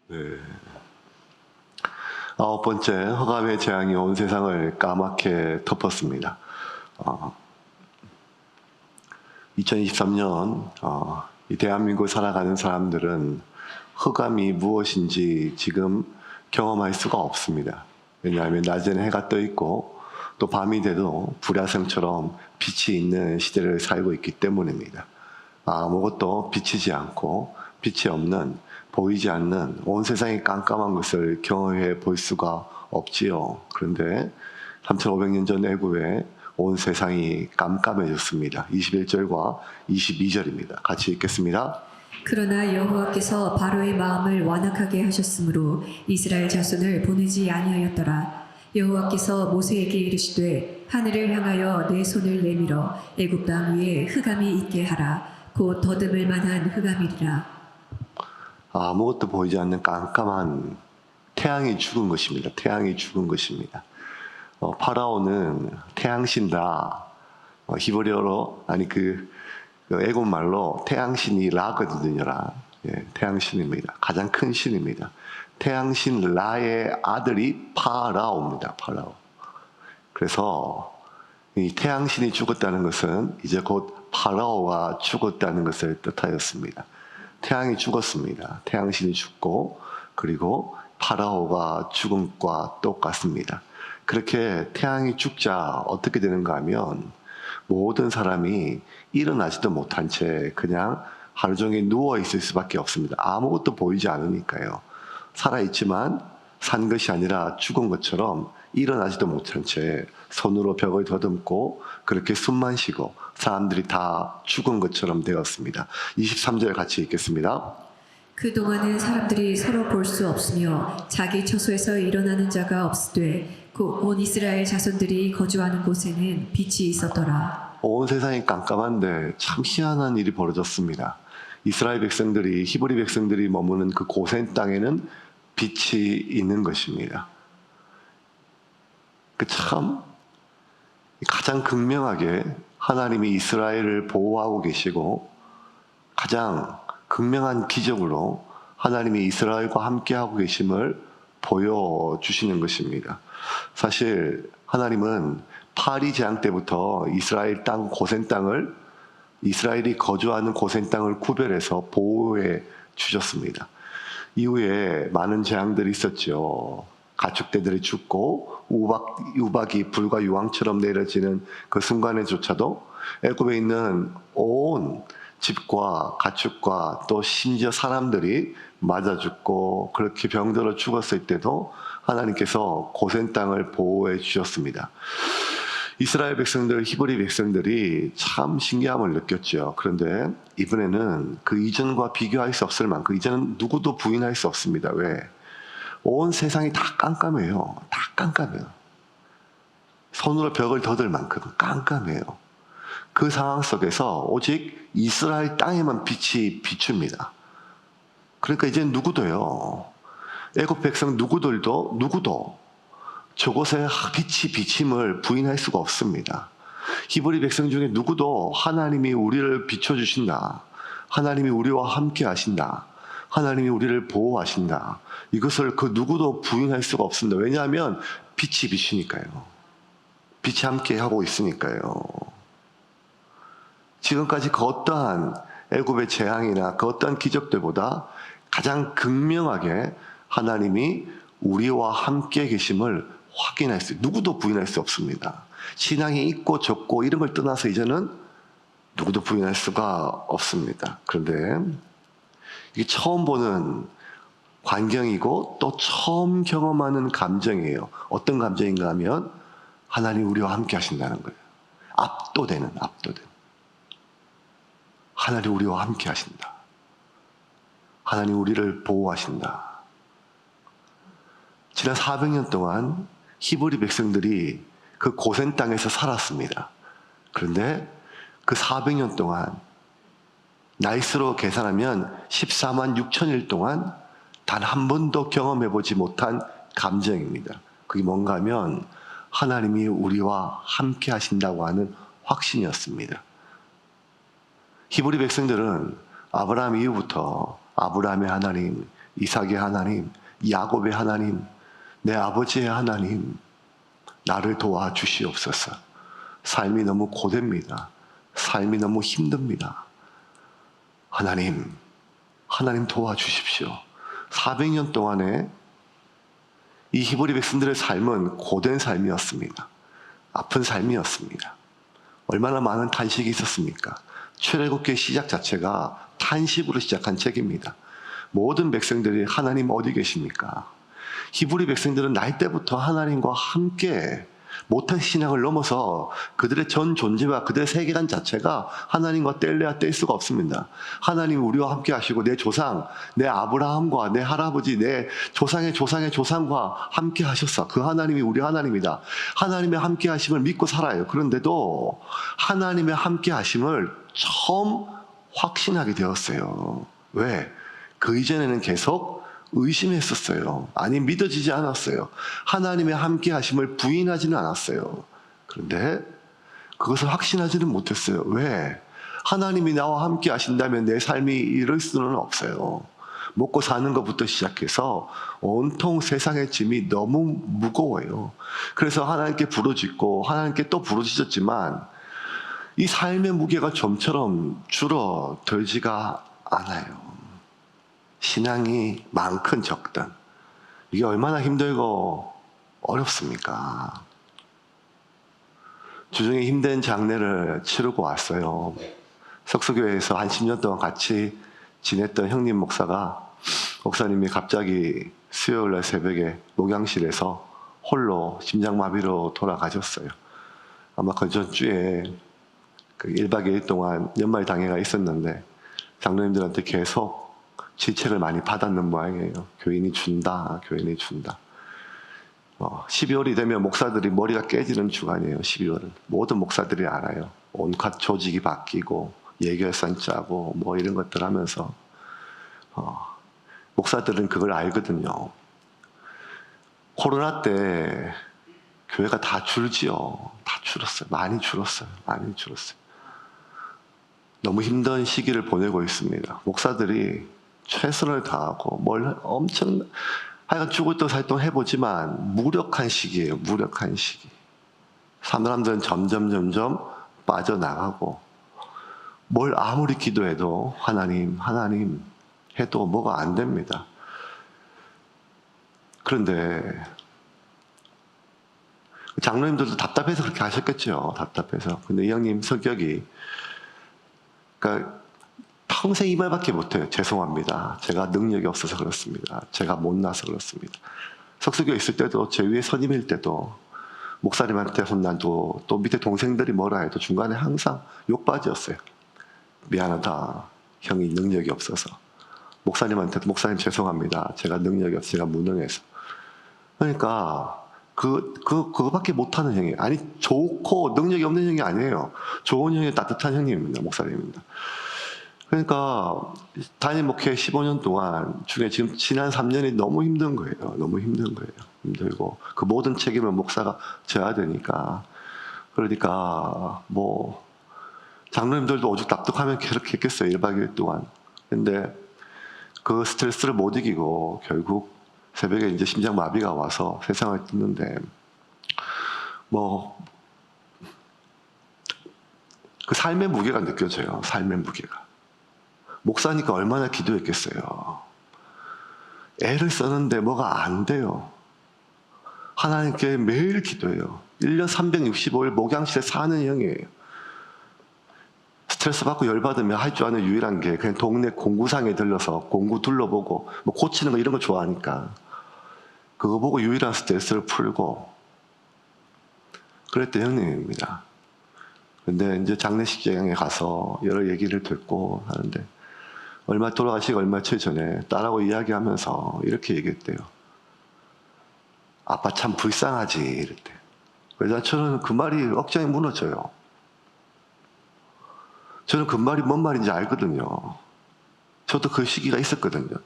네. 아홉 번째, 흑암의 재앙이 온 세상을 까맣게 덮었습니다. 2023년 이 대한민국 살아가는 사람들은 흑암이 무엇인지 지금 경험할 수가 없습니다. 왜냐하면 낮에는 해가 떠 있고 또 밤이 돼도 불야성처럼 빛이 있는 시대를 살고 있기 때문입니다. 아무것도 비치지 않고 빛이 없는, 보이지 않는 온 세상이 깜깜한 것을 경험해 볼 수가 없지요. 그런데 3500년 전 애굽에 온 세상이 깜깜해졌습니다. 21절과 22절입니다. 같이 읽겠습니다. 그러나 여호와께서 바로의 마음을 완악하게 하셨으므로 이스라엘 자손을 보내지 아니하였더라. 여호와께서 모세에게 이르시되 하늘을 향하여 내 손을 내밀어 애굽 땅 위에 흑암이 있게 하라. 곧 더듬을 만한 흑암이리라. 아무것도 보이지 않는 깜깜한 태양이 죽은 것입니다. 태양이 죽은 것입니다. 파라오는 태양신 라, 히브리어로 애굽 말로 태양신이 라거든요. 라. 예, 태양신입니다. 가장 큰 신입니다. 태양신 라의 아들이 파라오입니다. 파라오. 그래서 이 태양신이 죽었다는 것은 이제 곧 파라오가 죽었다는 것을 뜻하였습니다. 태양이 죽었습니다. 태양신이 죽고 그리고 파라오가 죽은 것과 똑같습니다. 그렇게 태양이 죽자 어떻게 되는가 하면 모든 사람이 일어나지도 못한 채 그냥 하루 종일 누워 있을 수밖에 없습니다. 아무것도 보이지 않으니까요. 살아있지만 산 것이 아니라 죽은 것처럼 일어나지도 못한 채 손으로 벽을 더듬고 그렇게 숨만 쉬고 사람들이 다 죽은 것처럼 되었습니다. 23절 같이 읽겠습니다. 그동안은 사람들이 서로 볼 수 없으며 자기 처소에서 일어나는 자가 없으되 온 이스라엘 자손들이 거주하는 곳에는 빛이 있었더라. 온 세상이 깜깜한데 참 희한한 일이 벌어졌습니다. 이스라엘 백성들이, 히브리 백성들이 머무는 그 고센 땅에는 빛이 있는 것입니다. 참 가장 극명하게 하나님이 이스라엘을 보호하고 계시고 가장 극명한 기적으로 하나님이 이스라엘과 함께하고 계심을 보여주시는 것입니다. 사실 하나님은 파리 재앙 때부터 이스라엘 땅, 고센 땅을, 이스라엘이 거주하는 고센 땅을 구별해서 보호해 주셨습니다. 이후에 많은 재앙들이 있었죠. 가축대들이 죽고 우박이 불과 유황처럼 내려지는 그 순간에조차도 애굽에 있는 온 집과 가축과 또 심지어 사람들이 맞아 죽고 그렇게 병들어 죽었을 때도 하나님께서 고센 땅을 보호해 주셨습니다. 이스라엘 백성들, 히브리 백성들이 참 신기함을 느꼈죠. 그런데 이번에는 그 이전과 비교할 수 없을 만큼 이제는 누구도 부인할 수 없습니다. 왜? 온 세상이 다 깜깜해요. 다 깜깜해요. 손으로 벽을 더들 만큼 깜깜해요. 그 상황 속에서 오직 이스라엘 땅에만 빛이 비춥니다. 그러니까 이제 누구도요. 애굽 백성 누구도 저곳에 빛이 비침을 부인할 수가 없습니다. 히브리 백성 중에 누구도 하나님이 우리를 비춰주신다. 하나님이 우리와 함께 하신다. 하나님이 우리를 보호하신다. 이것을 그 누구도 부인할 수가 없습니다. 왜냐하면 빛이 비추니까요. 빛이 함께 하고 있으니까요. 지금까지 그 어떠한 애굽의 재앙이나 그 어떠한 기적들보다 가장 극명하게 하나님이 우리와 함께 계심을 확인할 수, 누구도 부인할 수 없습니다. 신앙이 있고 적고 이런 걸 떠나서 이제는 누구도 부인할 수가 없습니다. 그런데 이게 처음 보는 광경이고 또 처음 경험하는 감정이에요. 어떤 감정인가 하면 하나님 우리와 함께 하신다는 거예요. 압도되는. 하나님 우리와 함께 하신다. 하나님 우리를 보호하신다. 지난 400년 동안 히브리 백성들이 그 고센 땅에서 살았습니다. 그런데 그 400년 동안 나이스로 계산하면 14만 6천일 동안 단 한 번도 경험해보지 못한 감정입니다. 그게 뭔가 하면 하나님이 우리와 함께 하신다고 하는 확신이었습니다. 히브리 백성들은 아브라함 이후부터 아브라함의 하나님, 이삭의 하나님, 야곱의 하나님, 내 아버지의 하나님, 나를 도와주시옵소서. 삶이 너무 고됩니다. 삶이 너무 힘듭니다. 하나님 도와주십시오. 400년 동안에 이 히브리 백성들의 삶은 고된 삶이었습니다. 아픈 삶이었습니다. 얼마나 많은 탄식이 있었습니까? 출애굽기의 시작 자체가 탄식으로 시작한 책입니다. 모든 백성들이 하나님 어디 계십니까? 히브리 백성들은 날 때부터 하나님과 함께 못한 신앙을 넘어서 그들의 전 존재와 그들의 세계관 자체가 하나님과 뗄래야 뗄 수가 없습니다. 하나님이 우리와 함께 하시고 내 조상, 내 아브라함과 내 할아버지, 내 조상의 조상의 조상과 함께 하셨어. 그 하나님이 우리 하나님이다. 하나님의 함께 하심을 믿고 살아요. 그런데도 하나님의 함께 하심을 처음 확신하게 되었어요. 왜? 그 이전에는 계속 의심했었어요. 아니, 믿어지지 않았어요. 하나님의 함께 하심을 부인하지는 않았어요. 그런데 그것을 확신하지는 못했어요. 왜? 하나님이 나와 함께 하신다면 내 삶이 이럴 수는 없어요. 먹고 사는 것부터 시작해서 온통 세상의 짐이 너무 무거워요. 그래서 하나님께 부르짖고 하나님께 또 부르짖었지만 이 삶의 무게가 좀처럼 줄어들지가 않아요. 신앙이 많건 적든 이게 얼마나 힘들고 어렵습니까? 주중에 힘든 장례를 치르고 왔어요. 석수교회에서 한 10년 동안 같이 지냈던 형님 목사님이 갑자기 수요일날 새벽에 목양실에서 홀로 심장마비로 돌아가셨어요. 아마 그 전주에 1박 2일 동안 연말 당회가 있었는데 장로님들한테 계속 질책을 많이 받았는 모양이에요. 교인이 준다. 12월이 되면 목사들이 머리가 깨지는 주간이에요. 12월은. 모든 목사들이 알아요. 온갖 조직이 바뀌고 예결산 짜고 뭐 이런 것들 하면서 목사들은 그걸 알거든요. 코로나 때 교회가 다 줄지요. 다 줄었어요. 많이 줄었어요. 너무 힘든 시기를 보내고 있습니다. 목사들이 최선을 다하고 뭘 엄청 하여간 죽을 듯 살 듯 해보지만 무력한 시기예요. 무력한 시기. 사람들은 점점 빠져나가고 뭘 아무리 기도해도 하나님 해도 뭐가 안 됩니다. 그런데 장로님들도 답답해서 그렇게 하셨겠죠. 답답해서. 근데 이 형님 성격이 그러니까 평생 이 말밖에 못해요. 죄송합니다. 제가 능력이 없어서 그렇습니다. 제가 못나서 그렇습니다. 석수교에 있을 때도 제 위에 선임일 때도 목사님한테 혼난도 또 밑에 동생들이 뭐라 해도 중간에 항상 욕받이었어요. 미안하다. 형이 능력이 없어서. 목사님한테도 목사님 죄송합니다. 제가 능력이 없어서 제가 무능해서. 그러니까 그거밖에 못하는 형이에요. 아니 좋고 능력이 없는 형이 아니에요. 좋은 형이 따뜻한 형님입니다. 목사님입니다. 그러니까 단임 목회 15년 동안 중에 지금 지난 3년이 너무 힘든 거예요. 힘들고 그 모든 책임을 목사가 져야 되니까. 그러니까 뭐 장로님들도 오죽 답답하면 그렇게 했겠어요. 1박 2일 동안. 근데 그 스트레스를 못 이기고 결국 새벽에 이제 심장마비가 와서 세상을 떠는데 뭐 그 삶의 무게가 느껴져요. 삶의 무게가. 목사니까 얼마나 기도했겠어요. 애를 썼는데 뭐가 안 돼요. 하나님께 매일 기도해요. 1년 365일 목양실에 사는 형이에요. 스트레스 받고 열받으면 할 줄 아는 유일한 게 그냥 동네 공구상에 들러서 공구 둘러보고 뭐 고치는 거 이런 거 좋아하니까 그거 보고 유일한 스트레스를 풀고 그랬던 형님입니다. 근데 이제 장례식장에 가서 여러 얘기를 듣고 하는데 돌아가시기 얼마며칠 전에 딸하고 이야기하면서 이렇게 얘기했대요. 아빠 참 불쌍하지 이랬대. 그래서 저는 그 말이 억장이 무너져요. 저는 그 말이 뭔 말인지 알거든요. 저도 그 시기가 있었거든요.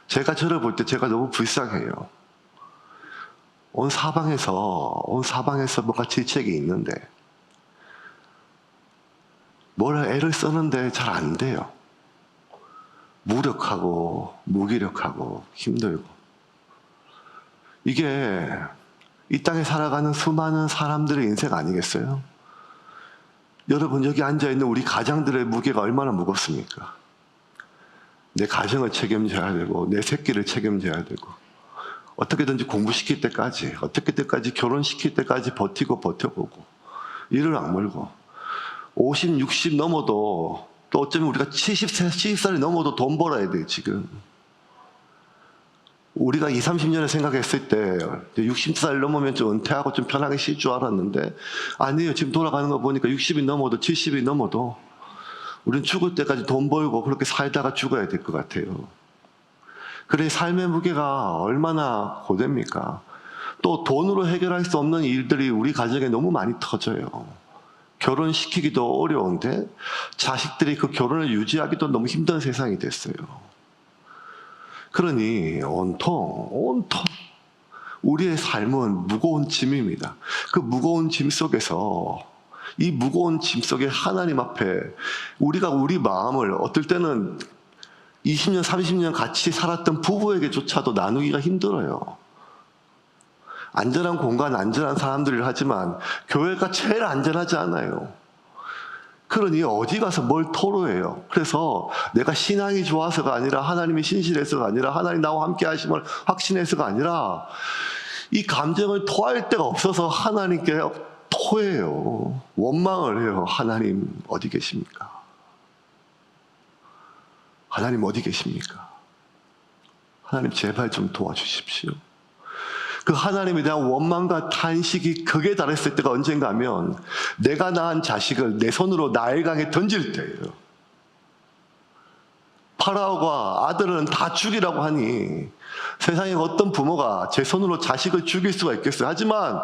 제가 저를 볼 때 제가 너무 불쌍해요. 온 사방에서 뭔가 질책이 있는데 뭘 애를 쓰는데 잘 안 돼요. 무력하고 무기력하고 힘들고, 이게 이 땅에 살아가는 수많은 사람들의 인생 아니겠어요? 여러분, 여기 앉아있는 우리 가장들의 무게가 얼마나 무겁습니까? 내 가정을 책임져야 되고, 내 새끼를 책임져야 되고, 어떻게든지 공부시킬 때까지, 어떻게든지 결혼시킬 때까지 버텨보고, 이를 악물고, 50, 60 넘어도, 또 어쩌면 우리가 70살이 넘어도 돈 벌어야 돼요, 지금. 우리가 20, 30년을 생각했을 때 60살 넘으면 좀 은퇴하고 좀 편하게 쉴 줄 알았는데, 아니에요. 지금 돌아가는 거 보니까 60이 넘어도 70이 넘어도 우리는 죽을 때까지 돈 벌고 그렇게 살다가 죽어야 될 것 같아요. 그래, 삶의 무게가 얼마나 고됩니까? 또 돈으로 해결할 수 없는 일들이 우리 가정에 너무 많이 터져요. 결혼시키기도 어려운데 자식들이 그 결혼을 유지하기도 너무 힘든 세상이 됐어요. 그러니 온통 우리의 삶은 무거운 짐입니다. 그 무거운 짐 속에서, 이 무거운 짐 속에 하나님 앞에 우리가 우리 마음을, 어떨 때는 20년, 30년 같이 살았던 부부에게조차도 나누기가 힘들어요. 안전한 공간, 안전한 사람들을 하지만 교회가 제일 안전하지 않아요. 그러니 어디 가서 뭘 토로해요. 그래서 내가 신앙이 좋아서가 아니라, 하나님이 신실해서가 아니라, 하나님 나와 함께 하심을 확신해서가 아니라, 이 감정을 토할 데가 없어서 하나님께 토해요. 원망을 해요. 하나님 어디 계십니까? 하나님 어디 계십니까? 하나님 제발 좀 도와주십시오. 그 하나님에 대한 원망과 탄식이 극에 달했을 때가 언젠가 하면, 내가 낳은 자식을 내 손으로 나일강에 던질 때예요. 파라오가 아들은 다 죽이라고 하니 세상에 어떤 부모가 제 손으로 자식을 죽일 수가 있겠어요. 하지만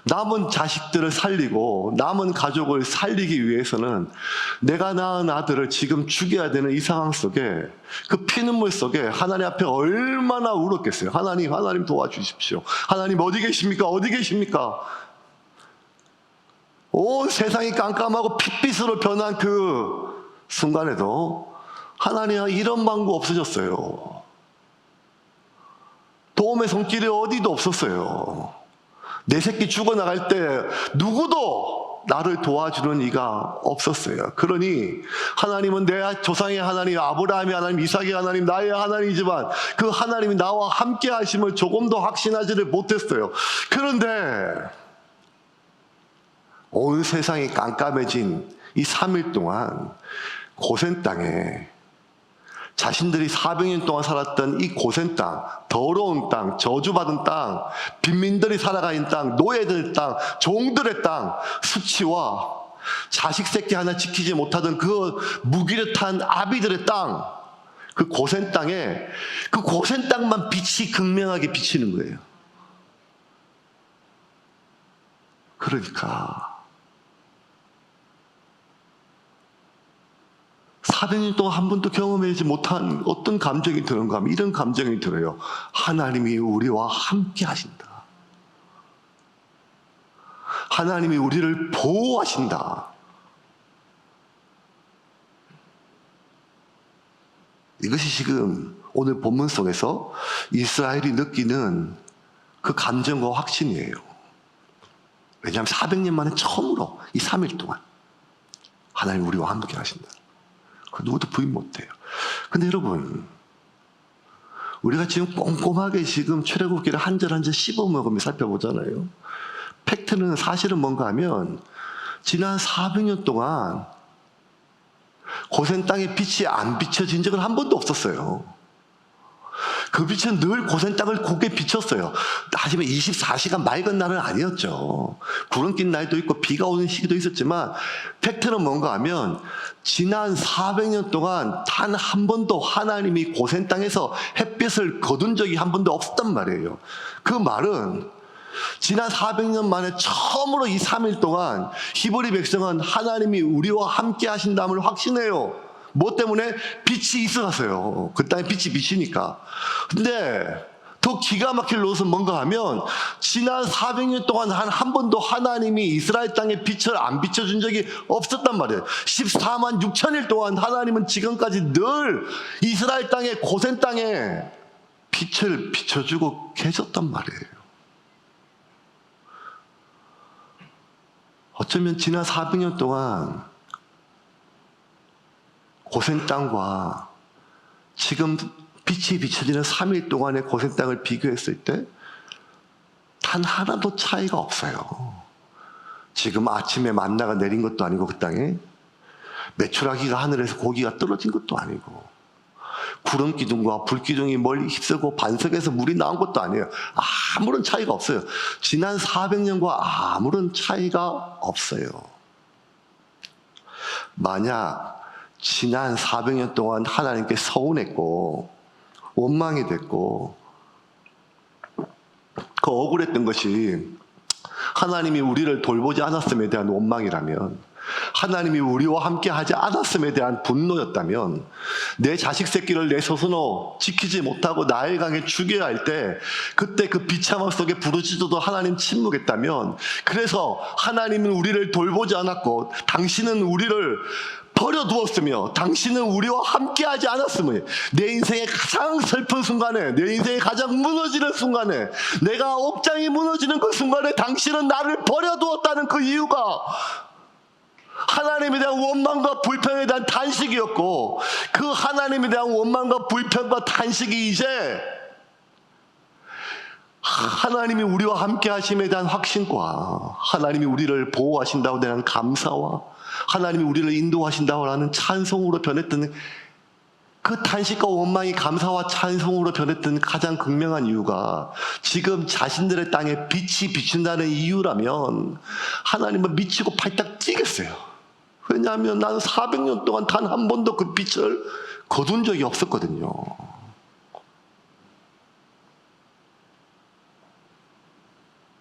남은 자식들을 살리고 남은 가족을 살리기 위해서는 내가 낳은 아들을 지금 죽여야 되는 이 상황 속에, 그 피눈물 속에 하나님 앞에 얼마나 울었겠어요. 하나님 도와주십시오. 하나님 어디 계십니까? 어디 계십니까? 온 세상이 깜깜하고 핏빛으로 변한 그 순간에도 하나님 이런 방법 없어졌어요. 도움의 손길이 어디도 없었어요. 내 새끼 죽어나갈 때 누구도 나를 도와주는 이가 없었어요. 그러니 하나님은 내 조상의 하나님, 아브라함의 하나님, 이삭의 하나님, 나의 하나님이지만 그 하나님이 나와 함께 하심을 조금도 확신하지를 못했어요. 그런데 온 세상이 깜깜해진 이 3일 동안 고센 땅에, 자신들이 400년 동안 살았던 이 고센 땅, 더러운 땅, 저주받은 땅, 빈민들이 살아가 있는 땅, 노예들 땅, 종들의 땅, 수치와 자식 새끼 하나 지키지 못하던 그 무기력한 아비들의 땅, 그 고센 땅에, 그 고센 땅만 빛이 극명하게 비치는 거예요. 그러니까 400년 동안 한 번도 경험하지 못한 어떤 감정이 드는가 하면 이런 감정이 들어요. 하나님이 우리와 함께 하신다. 하나님이 우리를 보호하신다. 이것이 지금 오늘 본문 속에서 이스라엘이 느끼는 그 감정과 확신이에요. 왜냐하면 400년 만에 처음으로 이 3일 동안 하나님 우리와 함께 하신다. 그 누구도 부인 못해요. 근데 여러분, 우리가 지금 꼼꼼하게 지금 출애굽기를 한 절 한 절 씹어먹으며 살펴보잖아요. 팩트는, 사실은 뭔가 하면 지난 400년 동안 고센 땅에 빛이 안 비춰진 적은 한 번도 없었어요. 그 빛은 늘 고센 땅을 곱게 비췄어요. 하지만 24시간 맑은 날은 아니었죠. 구름 낀 날도 있고 비가 오는 시기도 있었지만, 팩트는 뭔가 하면 지난 400년 동안 단 한 번도 하나님이 고센 땅에서 햇빛을 거둔 적이 한 번도 없었단 말이에요. 그 말은 지난 400년 만에 처음으로 이 3일 동안 히브리 백성은 하나님이 우리와 함께 하신다음을 확신해요. 뭐 때문에? 빛이 있어서요. 그 땅에 빛이 비치니까. 근데 더 더 기가 막힐 것은 뭔가 하면 지난 400년 동안 한 번도 하나님이 이스라엘 땅에 빛을 안 비춰준 적이 없었단 말이에요. 14만 6천일 동안 하나님은 지금까지 늘 이스라엘 땅에, 고센 땅에 빛을 비춰주고 계셨단 말이에요. 어쩌면 지난 400년 동안 고센 땅과 지금 빛이 비춰지는 3일 동안의 고센 땅을 비교했을 때 단 하나도 차이가 없어요. 지금 아침에 만나가 내린 것도 아니고 그 땅에 메추라기가 하늘에서 고기가 떨어진 것도 아니고 구름 기둥과 불 기둥이 멀리 휩쓰고 반석에서 물이 나온 것도 아니에요. 아무런 차이가 없어요. 지난 400년과 아무런 차이가 없어요. 만약 지난 400년 동안 하나님께 서운했고 원망이 됐고 그 억울했던 것이 하나님이 우리를 돌보지 않았음에 대한 원망이라면, 하나님이 우리와 함께 하지 않았음에 대한 분노였다면, 내 자식 새끼를 내 스스로 지키지 못하고 나일강에 죽여야 할 때 그때 그 비참함 속에 부르짖어도 하나님 침묵했다면, 그래서 하나님은 우리를 돌보지 않았고 당신은 우리를 버려두었으며 당신은 우리와 함께하지 않았으며, 내 인생의 가장 슬픈 순간에, 내 인생의 가장 무너지는 순간에, 내가 옥장이 무너지는 그 순간에 당신은 나를 버려두었다는 그 이유가 하나님에 대한 원망과 불평에 대한 탄식이었고, 그 하나님에 대한 원망과 불평과 탄식이 이제 하나님이 우리와 함께 하심에 대한 확신과 하나님이 우리를 보호하신다고 대한 감사와 하나님이 우리를 인도하신다고 하는 찬송으로 변했던, 그 탄식과 원망이 감사와 찬송으로 변했던 가장 극명한 이유가 지금 자신들의 땅에 빛이 비춘다는 이유라면 하나님은 미치고 팔딱 뛰겠어요. 왜냐하면 나는 400년 동안 단 한 번도 그 빛을 거둔 적이 없었거든요.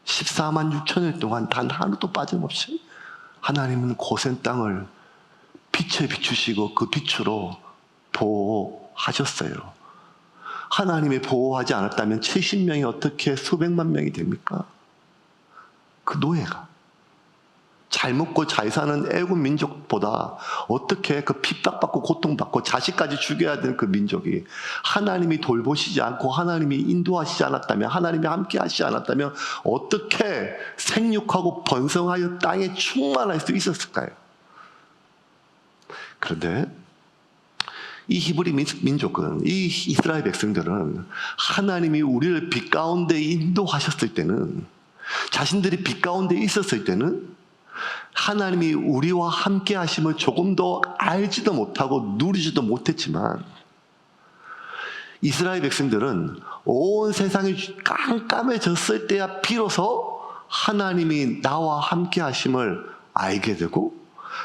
(14만 6천일) 동안 단 하루도 빠짐없이 하나님은 고센 땅을 빛에 비추시고 그 빛으로 보호하셨어요. 하나님이 보호하지 않았다면 70명이 어떻게 수백만 명이 됩니까? 그 노예가 잘 먹고 잘 사는 애국 민족보다 어떻게 그 핍박받고 고통받고 자식까지 죽여야 되는 그 민족이 하나님이 돌보시지 않고 하나님이 인도하시지 않았다면, 하나님이 함께 하시지 않았다면 어떻게 생육하고 번성하여 땅에 충만할 수 있었을까요? 그런데 이 히브리 민족은, 이 이스라엘 백성들은 하나님이 우리를 빛 가운데 인도하셨을 때는, 자신들이 빛 가운데 있었을 때는 하나님이 우리와 함께 하심을 조금 더 알지도 못하고 누리지도 못했지만, 이스라엘 백성들은 온 세상이 깜깜해졌을 때야 비로소 하나님이 나와 함께 하심을 알게 되고,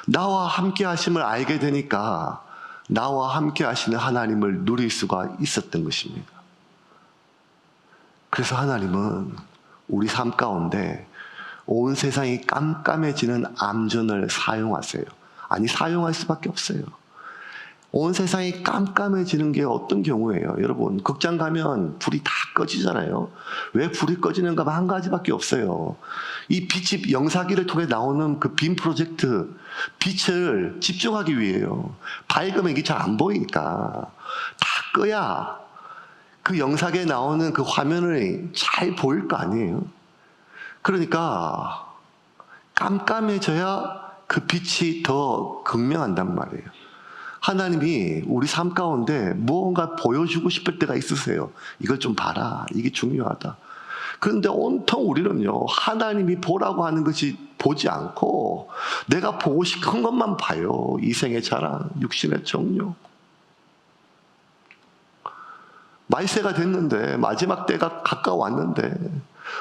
나와 함께 하심을 알게 되니까 나와 함께 하시는 하나님을 누릴 수가 있었던 것입니다. 그래서 하나님은 우리 삶 가운데 온 세상이 깜깜해지는 암전을 사용하세요. 아니, 사용할 수밖에 없어요. 온 세상이 깜깜해지는 게 어떤 경우예요? 여러분, 극장 가면 불이 다 꺼지잖아요. 왜 불이 꺼지는가? 한 가지밖에 없어요. 이 빛이 영사기를 통해 나오는 그 빔 프로젝트, 빛을 집중하기 위해요. 밝으면 이게 잘 안 보이니까 다 꺼야 그 영사기에 나오는 그 화면을 잘 보일 거 아니에요. 그러니까 깜깜해져야 그 빛이 더 극명한단 말이에요. 하나님이 우리 삶 가운데 무언가 보여주고 싶을 때가 있으세요. 이걸 좀 봐라. 이게 중요하다. 그런데 온통 우리는요, 하나님이 보라고 하는 것이 보지 않고 내가 보고 싶은 것만 봐요. 이생의 자랑, 육신의 정욕. 말세가 됐는데, 마지막 때가 가까웠는데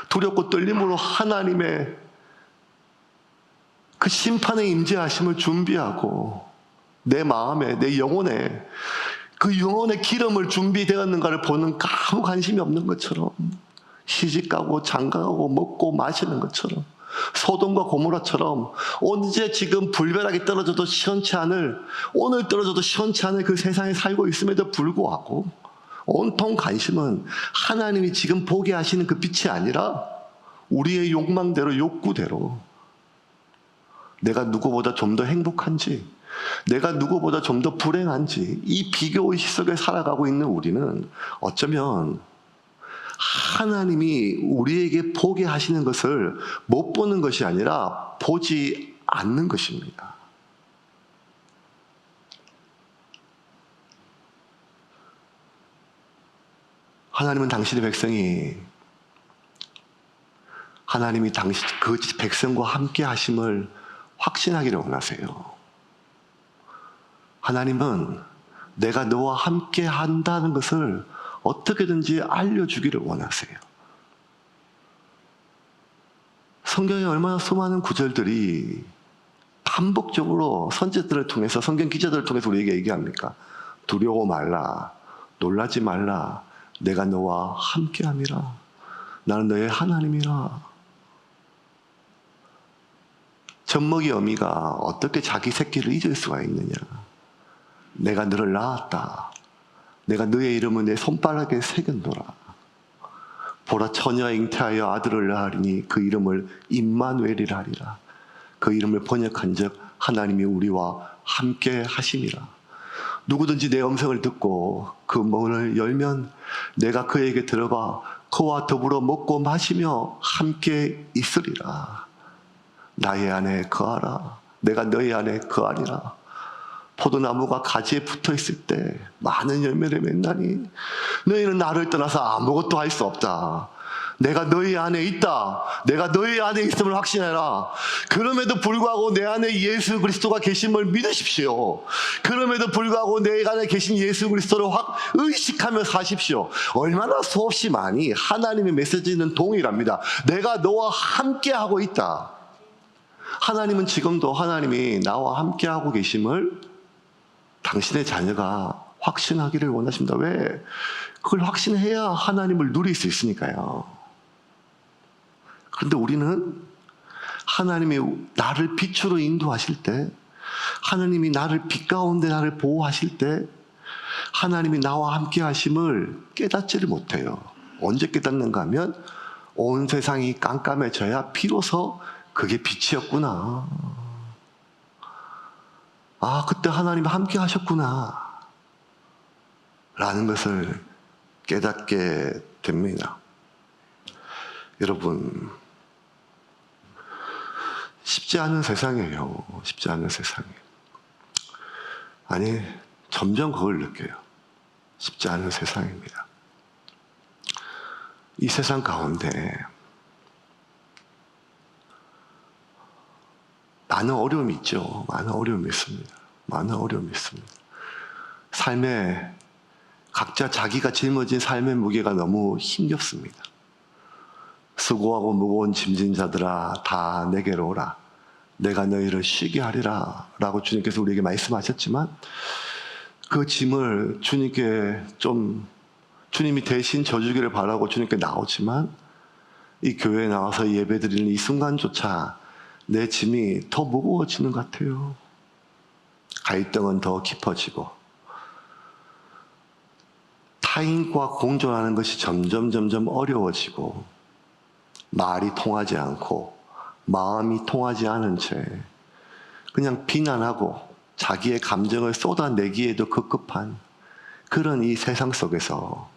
두렵고 떨림으로 하나님의 그 심판의 임재하심을 준비하고 내 마음에, 내 영혼에 그 영혼의 기름을 준비되었는가를 보는 아무 관심이 없는 것처럼, 시집가고 장가가고 먹고 마시는 것처럼, 소돔과 고모라처럼 언제 지금 불벼락이 떨어져도 시원치 않을, 오늘 떨어져도 시원치 않을 그 세상에 살고 있음에도 불구하고 온통 관심은 하나님이 지금 보게 하시는 그 빛이 아니라 우리의 욕망대로, 욕구대로 내가 누구보다 좀 더 행복한지, 내가 누구보다 좀 더 불행한지, 이 비교의식 속에 살아가고 있는 우리는 어쩌면 하나님이 우리에게 보게 하시는 것을 못 보는 것이 아니라 보지 않는 것입니다. 하나님은 당신의 백성이, 하나님이 당신 그 백성과 함께 하심을 확신하기를 원하세요. 하나님은 내가 너와 함께 한다는 것을 어떻게든지 알려주기를 원하세요. 성경에 얼마나 수많은 구절들이 반복적으로 선지자들을 통해서, 성경 기자들을 통해서 우리에게 얘기합니까? 두려워 말라, 놀라지 말라, 내가 너와 함께함이라, 나는 너의 하나님이라. 젖먹이 어미가 어떻게 자기 새끼를 잊을 수가 있느냐? 내가 너를 낳았다. 내가 너의 이름을 내 손바닥에 새겼노라. 보라, 처녀가 잉태하여 아들을 낳으리니 그 이름을 임마누엘이라 하리라. 그 이름을 번역한 즉 하나님이 우리와 함께 하심이라. 누구든지 내 음성을 듣고 그 문을 열면 내가 그에게 들어가 그와 더불어 먹고 마시며 함께 있으리라. 나의 안에 거하라. 내가 너희 안에 거하리라. 포도나무가 가지에 붙어 있을 때 많은 열매를 맺나니 너희는 나를 떠나서 아무것도 할 수 없다. 내가 너희 안에 있다. 내가 너희 안에 있음을 확신해라. 그럼에도 불구하고 내 안에 예수 그리스도가 계심을 믿으십시오. 그럼에도 불구하고 내 안에 계신 예수 그리스도를 의식하며 사십시오. 얼마나 수없이 많이 하나님의 메시지는 동일합니다. 내가 너와 함께하고 있다. 하나님은 지금도 하나님이 나와 함께하고 계심을 당신의 자녀가 확신하기를 원하십니다. 왜? 그걸 확신해야 하나님을 누릴 수 있으니까요. 그런데 우리는 하나님이 나를 빛으로 인도하실 때, 하나님이 나를 빛 가운데 나를 보호하실 때 하나님이 나와 함께 하심을 깨닫지를 못해요. 언제 깨닫는가 하면 온 세상이 깜깜해져야 비로소 그게 빛이었구나. 아, 그때 하나님이 함께 하셨구나 라는 것을 깨닫게 됩니다. 여러분, 쉽지 않은 세상이에요. 쉽지 않은 세상이에요. 아니, 점점 그걸 느껴요. 쉽지 않은 세상입니다. 이 세상 가운데 많은 어려움이 있죠. 많은 어려움이 있습니다. 많은 어려움이 있습니다. 삶에 각자 자기가 짊어진 삶의 무게가 너무 힘겹습니다. 수고하고 무거운 짐진 자들아 다 내게로 오라. 내가 너희를 쉬게 하리라 라고 주님께서 우리에게 말씀하셨지만 그 짐을 주님께 주님이 대신 져주기를 바라고 주님께 나오지만 이 교회에 나와서 예배드리는 이 순간조차 내 짐이 더 무거워지는 것 같아요. 갈등은 더 깊어지고 타인과 공존하는 것이 점점 어려워지고 말이 통하지 않고 마음이 통하지 않은 채 그냥 비난하고 자기의 감정을 쏟아내기에도 급급한 그런 이 세상 속에서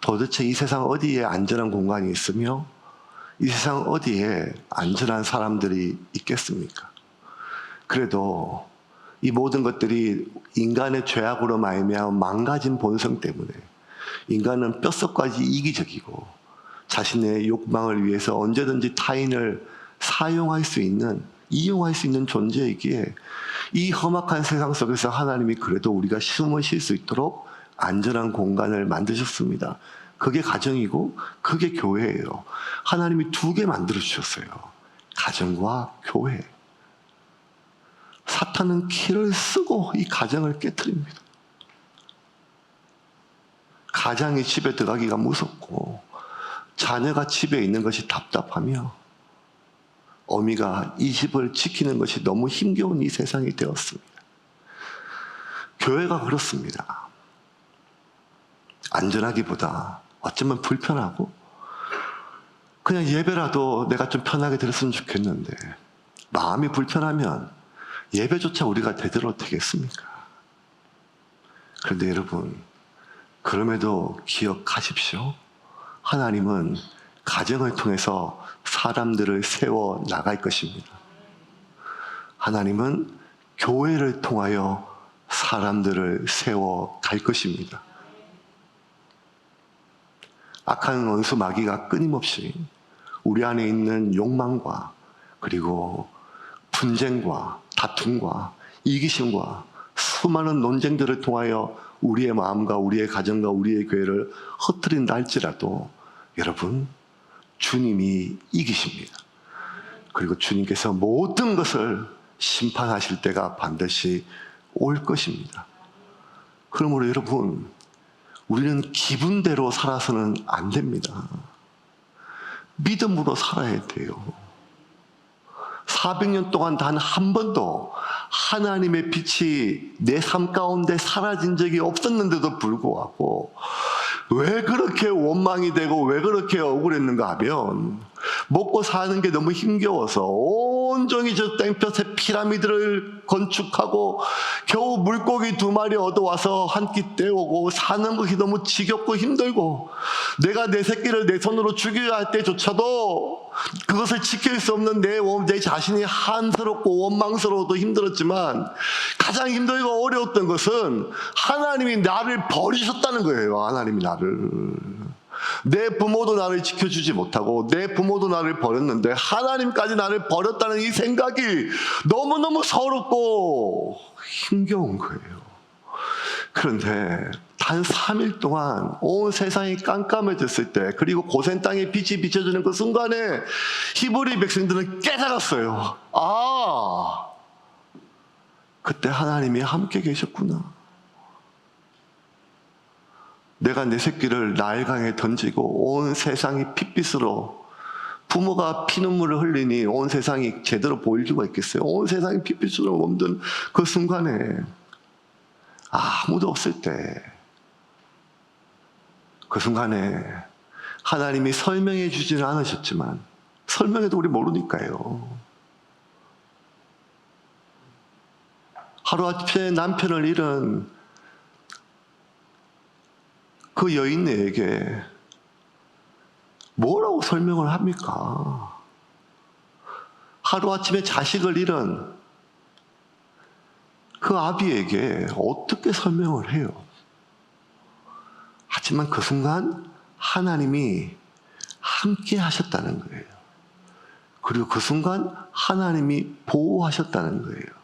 도대체 이 세상 어디에 안전한 공간이 있으며 이 세상 어디에 안전한 사람들이 있겠습니까? 그래도 이 모든 것들이 인간의 죄악으로 말미암아 망가진 본성 때문에 인간은 뼛속까지 이기적이고 자신의 욕망을 위해서 언제든지 타인을 이용할 수 있는 존재이기에 이 험악한 세상 속에서 하나님이 그래도 우리가 숨을 쉴 수 있도록 안전한 공간을 만드셨습니다. 그게 가정이고 그게 교회예요. 하나님이 두 개 만들어 주셨어요. 가정과 교회. 사탄은 키를 쓰고 이 가정을 깨트립니다. 가장이 집에 들어가기가 무섭고 자녀가 집에 있는 것이 답답하며 어미가 이 집을 지키는 것이 너무 힘겨운 이 세상이 되었습니다. 교회가 그렇습니다. 안전하기보다 어쩌면 불편하고 그냥 예배라도 내가 좀 편하게 들었으면 좋겠는데 마음이 불편하면 예배조차 우리가 되도록 되겠습니까? 그런데 여러분, 그럼에도 기억하십시오. 하나님은 가정을 통해서 사람들을 세워 나갈 것입니다. 하나님은 교회를 통하여 사람들을 세워 갈 것입니다. 악한 원수 마귀가 끊임없이 우리 안에 있는 욕망과 그리고 분쟁과 다툼과 이기심과 수많은 논쟁들을 통하여 우리의 마음과 우리의 가정과 우리의 교회를 흩트린다 할지라도 여러분, 주님이 이기십니다. 그리고 주님께서 모든 것을 심판하실 때가 반드시 올 것입니다. 그러므로 여러분, 우리는 기분대로 살아서는 안 됩니다. 믿음으로 살아야 돼요. 400년 동안 단 한 번도 하나님의 빛이 내 삶 가운데 사라진 적이 없었는데도 불구하고 왜 그렇게 원망이 되고 왜 그렇게 억울했는가 하면 먹고 사는 게 너무 힘겨워서 온종일 저 땡볕에 피라미드를 건축하고 겨우 물고기 2마리 얻어와서 한 끼 때우고 사는 것이 너무 지겹고 힘들고 내가 내 새끼를 내 손으로 죽여야 할 때조차도 그것을 지킬 수 없는 내 자신이 한스럽고 원망스러워도 힘들었지만 가장 힘들고 어려웠던 것은 하나님이 나를 버리셨다는 거예요. 하나님이 나를. 내 부모도 나를 지켜주지 못하고 내 부모도 나를 버렸는데 하나님까지 나를 버렸다는 이 생각이 너무너무 서럽고 힘겨운 거예요. 그런데 단 3일 동안 온 세상이 깜깜해졌을 때 그리고 고센 땅에 빛이 비춰지는 그 순간에 히브리 백성들은 깨달았어요. 아, 그때 하나님이 함께 계셨구나. 내가 내 새끼를 나일강에 던지고 온 세상이 핏빛으로 부모가 피눈물을 흘리니 온 세상이 제대로 보일 수가 있겠어요? 온 세상이 핏빛으로 몸든 그 순간에 아무도 없을 때 그 순간에 하나님이 설명해 주지는 않으셨지만 설명해도 우리 모르니까요. 하루아침에 남편을 잃은 그 여인에게 뭐라고 설명을 합니까? 하루아침에 자식을 잃은 그 아비에게 어떻게 설명을 해요? 하지만 그 순간 하나님이 함께 하셨다는 거예요. 그리고 그 순간 하나님이 보호하셨다는 거예요.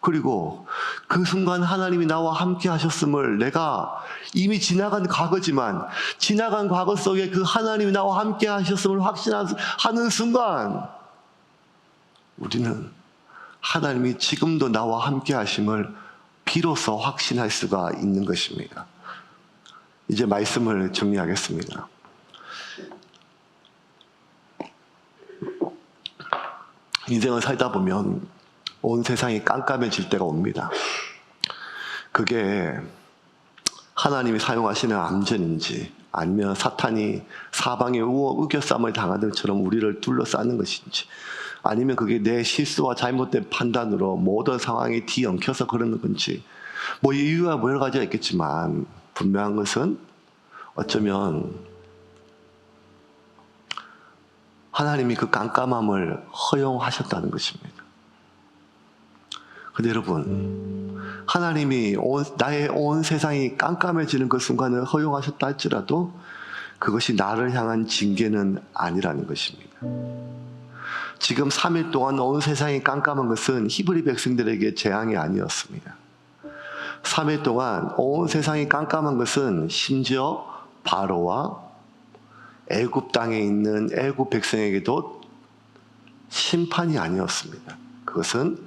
그리고 그 순간 하나님이 나와 함께 하셨음을 내가 이미 지나간 과거지만 지나간 과거 속에 그 하나님이 나와 함께 하셨음을 확신하는 순간 우리는 하나님이 지금도 나와 함께 하심을 비로소 확신할 수가 있는 것입니다. 이제 말씀을 정리하겠습니다. 인생을 살다 보면 온 세상이 깜깜해질 때가 옵니다. 그게 하나님이 사용하시는 암전인지 아니면 사탄이 사방에 우겨쌈을 당하는 것처럼 우리를 둘러싸는 것인지 아니면 그게 내 실수와 잘못된 판단으로 모든 상황이 뒤엉켜서 그러는 건지 뭐 이유가 여러 가지가 있겠지만 분명한 것은 어쩌면 하나님이 그 깜깜함을 허용하셨다는 것입니다. 근데 여러분, 하나님이 나의 온 세상이 깜깜해지는 그 순간을 허용하셨다 할지라도 그것이 나를 향한 징계는 아니라는 것입니다. 지금 3일 동안 온 세상이 깜깜한 것은 히브리 백성들에게 재앙이 아니었습니다. 3일 동안 온 세상이 깜깜한 것은 심지어 바로와 애굽 땅에 있는 애굽 백성에게도 심판이 아니었습니다. 그것은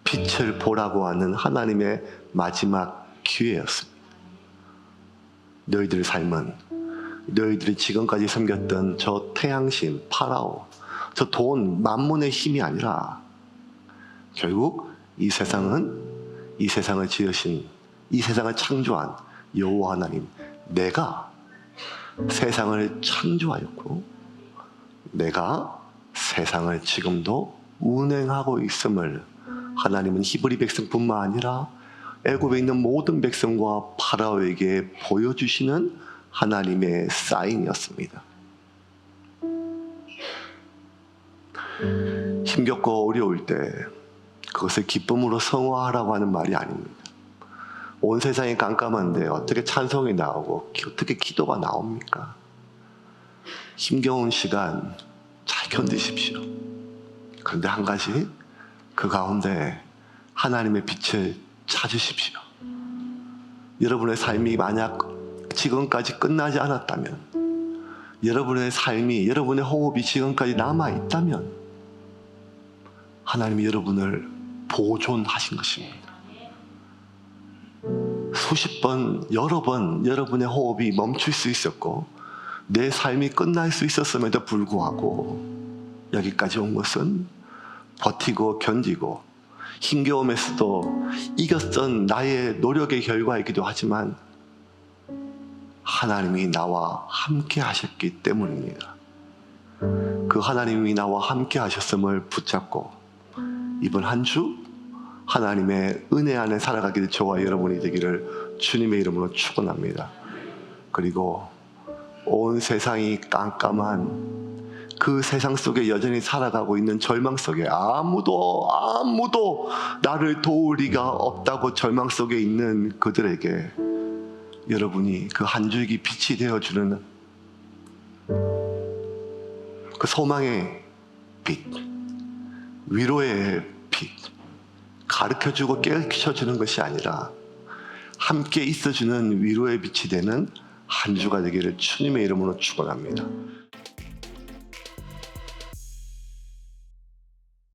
빛을 보라고 하는 하나님의 마지막 기회였습니다. 너희들의 삶은 너희들이 지금까지 섬겼던 저 태양신 파라오, 저 돈, 만문의 힘이 아니라 결국 이 세상을 지으신, 이 세상을 창조한 여호와 하나님, 내가 세상을 창조하였고 내가 세상을 지금도 운행하고 있음을 하나님은 히브리 백성뿐만 아니라 애굽에 있는 모든 백성과 파라오에게 보여주시는 하나님의 사인이었습니다. 힘겹고 어려울 때 그것을 기쁨으로 성화하라고 하는 말이 아닙니다. 온 세상이 깜깜한데 어떻게 찬송이 나오고 어떻게 기도가 나옵니까? 힘겨운 시간 잘 견디십시오. 그런데 한 가지, 그 가운데 하나님의 빛을 찾으십시오. 여러분의 삶이 만약 지금까지 끝나지 않았다면, 여러분의 삶이, 여러분의 호흡이 지금까지 남아있다면 하나님이 여러분을 보존하신 것입니다. 수십 번, 여러 번 여러분의 호흡이 멈출 수 있었고 내 삶이 끝날 수 있었음에도 불구하고 여기까지 온 것은 버티고 견디고 힘겨움에서도 이겼던 나의 노력의 결과이기도 하지만 하나님이 나와 함께 하셨기 때문입니다. 그 하나님이 나와 함께 하셨음을 붙잡고 이번 한 주 하나님의 은혜 안에 살아가기를 저와 여러분이 되기를 주님의 이름으로 축원합니다. 그리고 온 세상이 깜깜한 그 세상 속에 여전히 살아가고 있는 절망 속에 아무도 나를 도울 리가 없다고 절망 속에 있는 그들에게 여러분이 그 한 줄기 빛이 되어주는 그 소망의 빛, 위로의 빛, 가르쳐주고 깨우쳐주는 것이 아니라 함께 있어주는 위로의 빛이 되는 한 주가 되기를 주님의 이름으로 축원합니다.